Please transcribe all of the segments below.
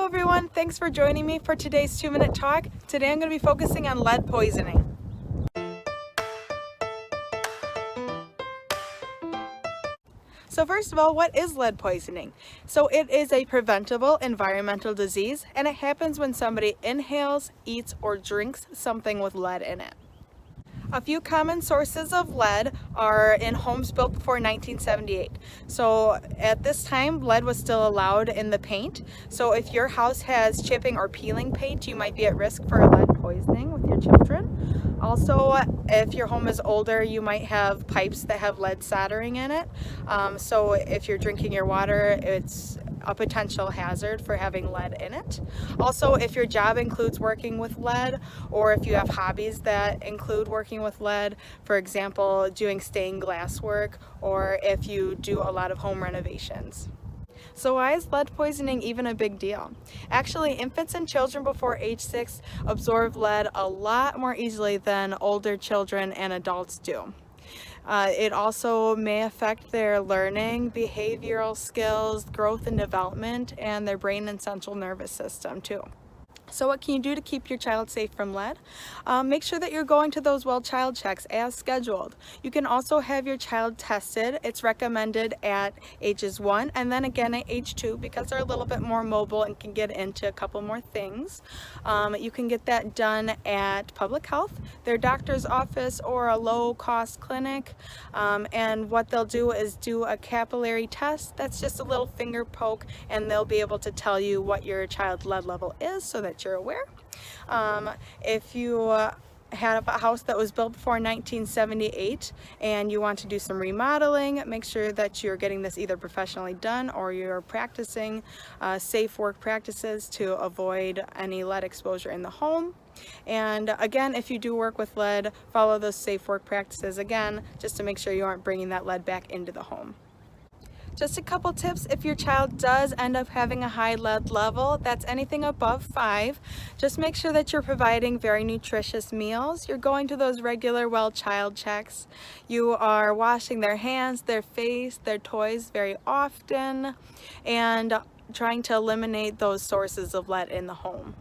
Hello everyone, thanks for joining me for today's 2-minute talk. Today I'm going to be focusing on lead poisoning. So first of all, what is lead poisoning? So it is a preventable environmental disease, and it happens when somebody inhales, eats, or drinks something with lead in it. A few common sources of lead are in homes built before 1978. So at this time, lead was still allowed in the paint. So if your house has chipping or peeling paint, you might be at risk for lead poisoning with your children. Also, if your home is older, you might have pipes that have lead soldering in it. So if you're drinking your water, it's a potential hazard for having lead in it. Also, if your job includes working with lead, or if you have hobbies that include working with lead, for example, doing stained glass work, or if you do a lot of home renovations. So why is lead poisoning even a big deal? Actually, infants and children before age 6 absorb lead a lot more easily than older children and adults do. It also may affect their learning, behavioral skills, growth and development, and their brain and central nervous system too. So what can you do to keep your child safe from lead? Make sure that you're going to those well child checks as scheduled. You can also have your child tested. It's recommended at ages 1 and then again at age 2 because they're a little bit more mobile and can get into a couple more things. You can get that done at public health, their doctor's office, or a low-cost clinic. And what they'll do is do a capillary test. That's just a little finger poke, and they'll be able to tell you what your child's lead level is so that you're aware. If you had a house that was built before 1978 and you want to do some remodeling, make sure that you're getting this either professionally done or you're practicing safe work practices to avoid any lead exposure in the home. And again, if you do work with lead, follow those safe work practices again, just to make sure you aren't bringing that lead back into the home. Just a couple tips if your child does end up having a high lead level, that's anything above 5. Just make sure that you're providing very nutritious meals. You're going to those regular well child checks. You are washing their hands, their face, their toys very often, and trying to eliminate those sources of lead in the home.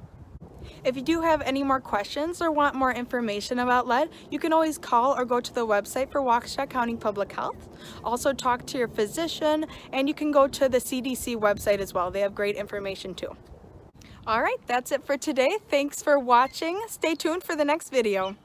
If you do have any more questions or want more information about lead, you can always call or go to the website for Waukesha County Public Health. Also talk to your physician, and you can go to the CDC website as well. They have great information too. All right, that's it for today. Thanks for watching. Stay tuned for the next video.